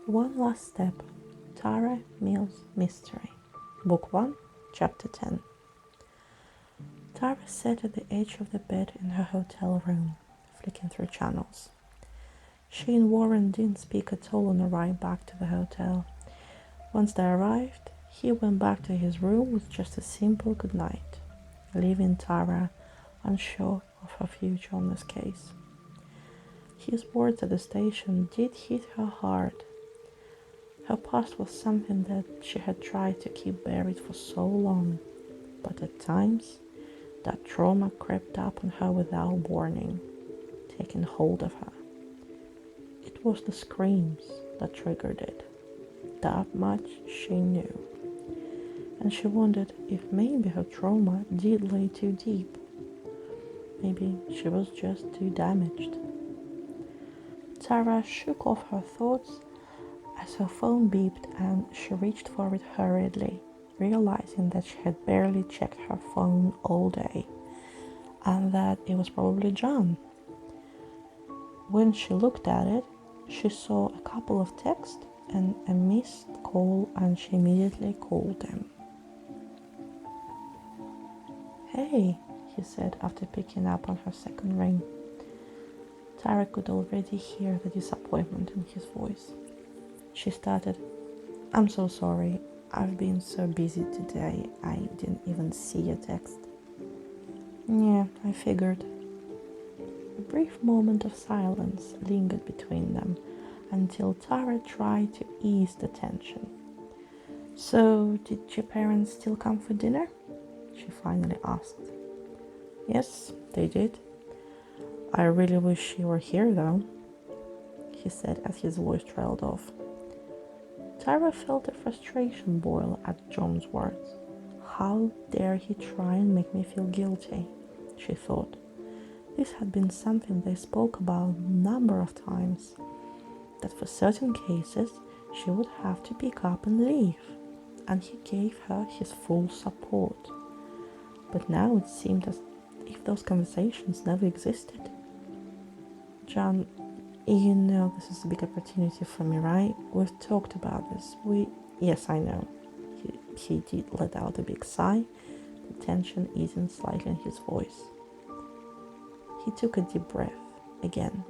One Last Step, Tara Mills Mystery, Book 1, Chapter 10. Tara sat at the edge of the bed in her hotel room, flicking through channels. She and Warren didn't speak at all on the ride back to the hotel. Once they arrived, he went back to his room with just a simple goodnight, leaving Tara unsure of her future on this case. His words at the station did hit her hard. Her past was something that she had tried to keep buried for so long, but at times, that trauma crept up on her without warning, taking hold of her. It was the screams that triggered it. That much she knew. And she wondered if maybe her trauma did lay too deep. Maybe she was just too damaged. Tara shook off her thoughts as her phone beeped and she reached for it hurriedly, realizing that she had barely checked her phone all day and that it was probably John. When she looked at it, she saw a couple of texts and a missed call, and she immediately called him. "Hey," he said after picking up on her second ring. Tara could already hear the disappointment in his voice. She started, "I'm so sorry. I've been so busy today, I didn't even see your text." "Yeah, I figured." A brief moment of silence lingered between them until Tara tried to ease the tension. "So, did your parents still come for dinner?" she finally asked. "Yes, they did. I really wish you were here though," he said as his voice trailed off. Tara felt a frustration boil at John's words. How dare he try and make me feel guilty, she thought. This had been something they spoke about a number of times, that for certain cases she would have to pick up and leave, and he gave her his full support. But now it seemed as if those conversations never existed. "John, you know this is a big opportunity for me, right? We've talked about this. Yes, I know." He did let out a big sigh, the tension easing slightly in his voice. He took a deep breath again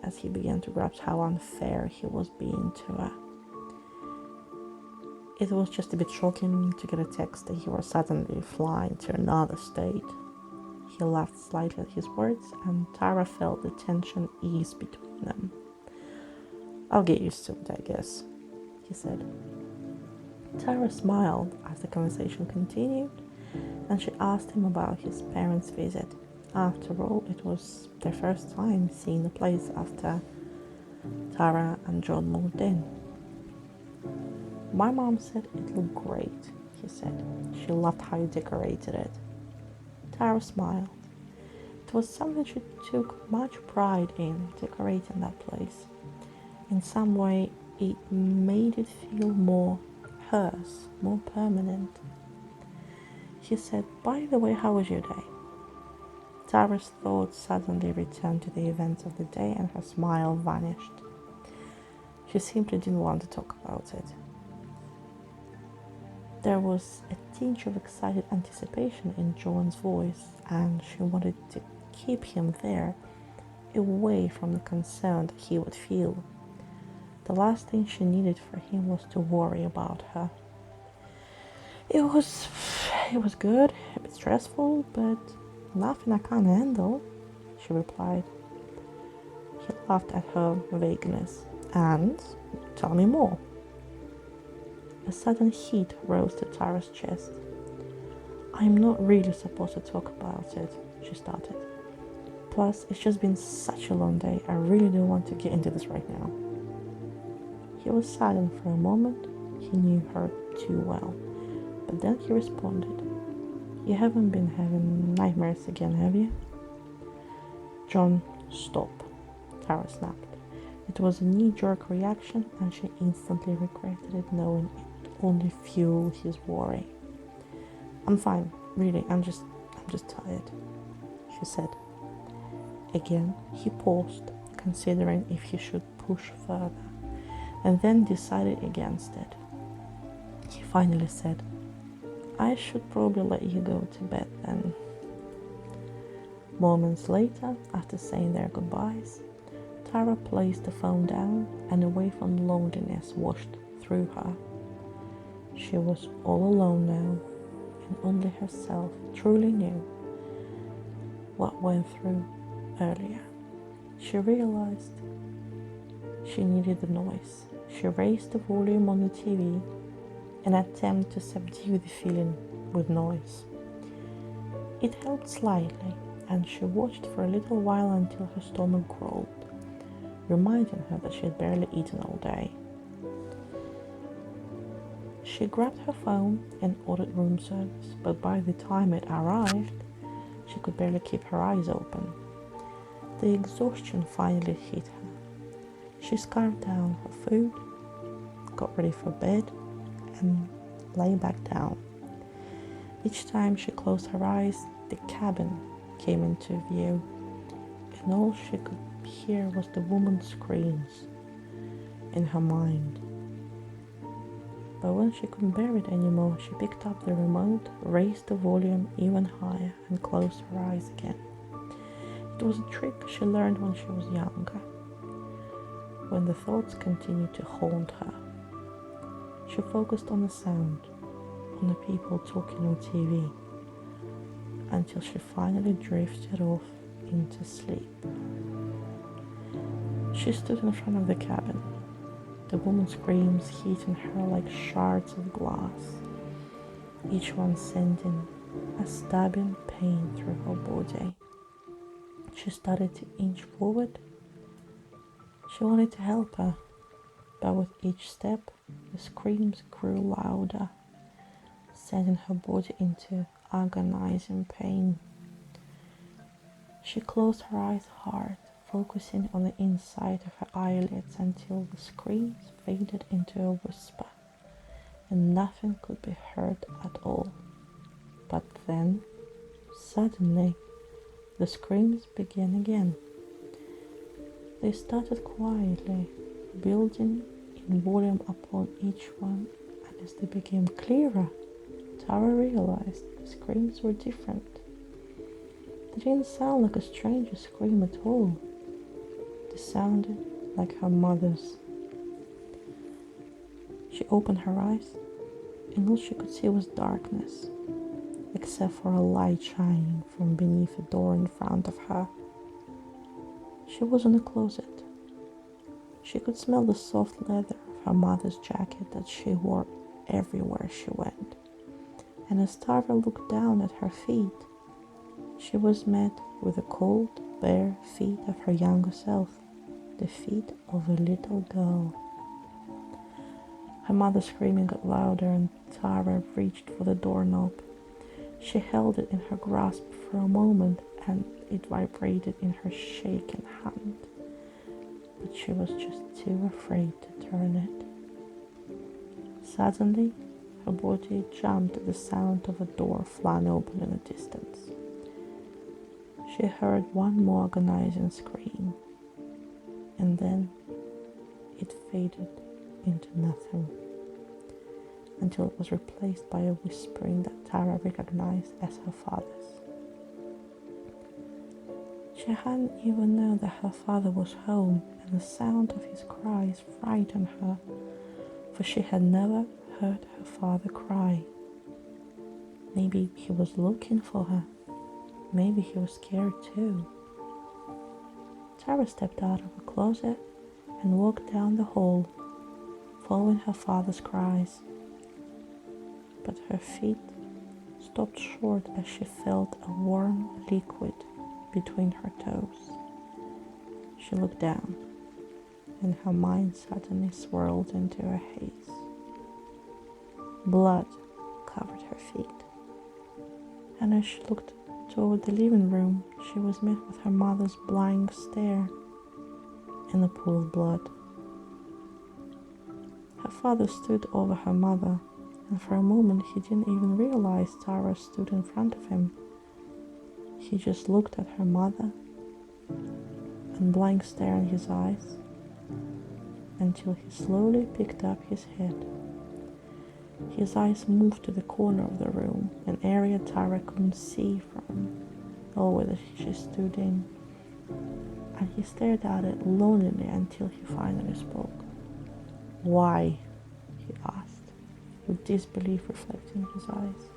as he began to grasp how unfair he was being to her. It was just a bit shocking to get a text that he was suddenly flying to another state. He laughed slightly at his words, and Tara felt the tension ease between them. "I'll get used to it, I guess," he said. Tara smiled as the conversation continued, and she asked him about his parents' visit. After all, it was their first time seeing the place after Tara and John moved in. "My mom said it looked great," he said. "She loved how you decorated it." Tara smiled. It was something she took much pride in, decorating that place. In some way, it made it feel more hers, more permanent. He said, "By the way, how was your day?" Tara's thoughts suddenly returned to the events of the day and her smile vanished. She simply didn't want to talk about it. There was a tinge of excited anticipation in John's voice, and she wanted to keep him there, away from the concern that he would feel. The last thing she needed for him was to worry about her. It was good, a bit stressful, but nothing I can't handle," she replied. He laughed at her vagueness. "And tell me more." A sudden heat rose to Tara's chest. "I'm not really supposed to talk about it," she started. "Plus, it's just been such a long day. I really don't want to get into this right now." He was silent for a moment. He knew her too well. But then he responded, "You haven't been having nightmares again, have you?" "John, stop," Tara snapped. It was a knee-jerk reaction, and she instantly regretted it, knowing it only fueled his worry. "I'm fine, really, I'm just tired," she said. Again, he paused, considering if he should push further. and then decided against it. He finally said, "I should probably let you go to bed then." Moments later, after saying their goodbyes, Tara placed the phone down and a wave of loneliness washed through her. She was all alone now, and only herself truly knew what went through earlier. She realized she needed the noise. She raised the volume on the TV in an attempt to subdue the feeling with noise. It helped slightly, and she watched for a little while until her stomach growled, reminding her that she had barely eaten all day. She grabbed her phone and ordered room service, but by the time it arrived, she could barely keep her eyes open. The exhaustion finally hit her. She scarfed down her food, got ready for bed, and lay back down. Each time she closed her eyes, the cabin came into view, and all she could hear was the woman's screams in her mind. But when she couldn't bear it anymore, she picked up the remote, raised the volume even higher, and closed her eyes again. It was a trick she learned when she was younger. When the thoughts continued to haunt her, she focused on the sound, on the people talking on TV, until she finally drifted off into sleep. She stood in front of the cabin, the woman's screams hitting her like shards of glass, each one sending a stabbing pain through her body. She started to inch forward. She wanted to help her, but with each step, the screams grew louder, sending her body into agonizing pain. She closed her eyes hard, focusing on the inside of her eyelids until the screams faded into a whisper and nothing could be heard at all. But then, suddenly, the screams began again. They started quietly, building in volume upon each one, and as they became clearer, Tara realized the screams were different. They didn't sound like a stranger's scream at all. They sounded like her mother's. She opened her eyes, and all she could see was darkness, except for a light shining from beneath a door in front of her. She was in a closet. She could smell the soft leather of her mother's jacket that she wore everywhere she went. And as Tara looked down at her feet, she was met with the cold, bare feet of her younger self, the feet of a little girl. Her mother's screaming got louder, and Tara reached for the doorknob. She held it in her grasp for a moment, and it vibrated in her shaking hand. But she was just too afraid to turn it. Suddenly, her body jumped at the sound of a door flung open in the distance. She heard one more agonizing scream, and then it faded into nothing, until it was replaced by a whispering that Tara recognized as her father's. She hadn't even known that her father was home, and the sound of his cries frightened her, for she had never heard her father cry. Maybe he was looking for her. Maybe he was scared too. Tara stepped out of her closet and walked down the hall, following her father's cries. But her feet stopped short as she felt a warm liquid between her toes. She looked down, and her mind suddenly swirled into a haze. Blood covered her feet, and as she looked toward the living room, she was met with her mother's blank stare and a pool of blood. Her father stood over her mother, and for a moment he didn't even realize Tara stood in front of him. He just looked at her mother, and blank stare in his eyes, until he slowly picked up his head. His eyes moved to the corner of the room, an area Tara couldn't see from over that she stood in, and he stared at it longingly until he finally spoke. "Why?" he asked, with disbelief reflecting in his eyes.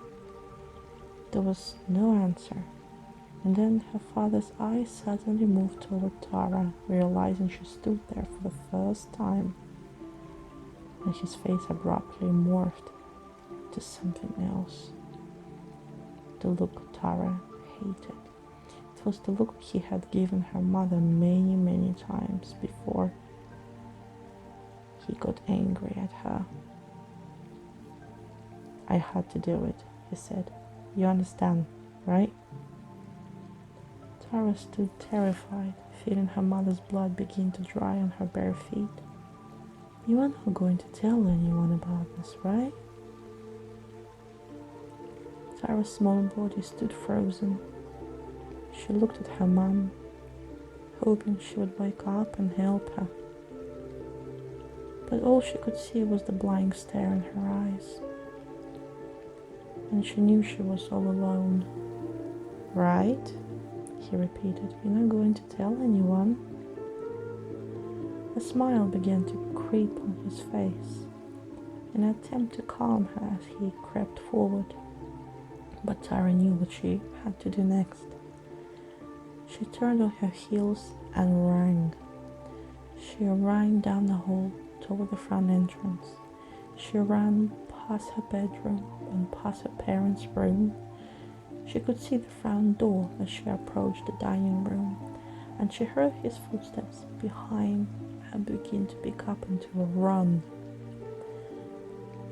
There was no answer, and then her father's eyes suddenly moved toward Tara, realizing she stood there for the first time, and his face abruptly morphed to something else. The look Tara hated. It was the look he had given her mother many times before he got angry at her. "I had to do it," he said. "You understand, right?" Tara stood terrified, feeling her mother's blood begin to dry on her bare feet. "You are not going to tell anyone about this, right?" Tara's small body stood frozen. She looked at her mom, hoping she would wake up and help her. But all she could see was the blank stare in her eyes. And she knew she was all alone. "Right?" he repeated. "You're not going to tell anyone?" A smile began to creep on his face, an attempt to calm her as he crept forward. But Tara knew what she had to do next. She turned on her heels and ran. She ran down the hall toward the front entrance. She ran past her bedroom and past her parents' room. She could see the front door as she approached the dining room, and she heard his footsteps behind her begin to pick up into a run.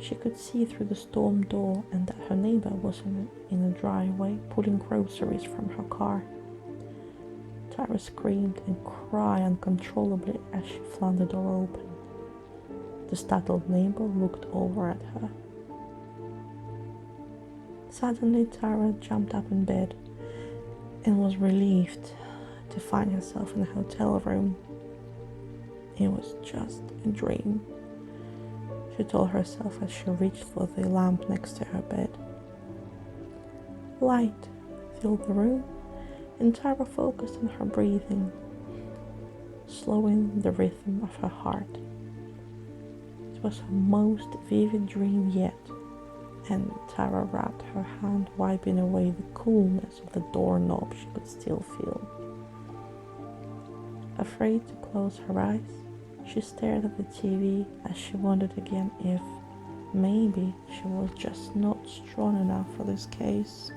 She could see through the storm door and that her neighbor was in a driveway pulling groceries from her car. Tara screamed and cried uncontrollably as she flung the door open. The startled neighbor looked over at her. Suddenly Tara jumped up in bed and was relieved to find herself in a hotel room. It was just a dream, she told herself as she reached for the lamp next to her bed. Light filled the room, and Tara focused on her breathing, slowing the rhythm of her heart. It was her most vivid dream yet, and Tara wrapped her hand, wiping away the coolness of the doorknob she could still feel. Afraid to close her eyes, she stared at the TV as she wondered again if maybe she was just not strong enough for this case.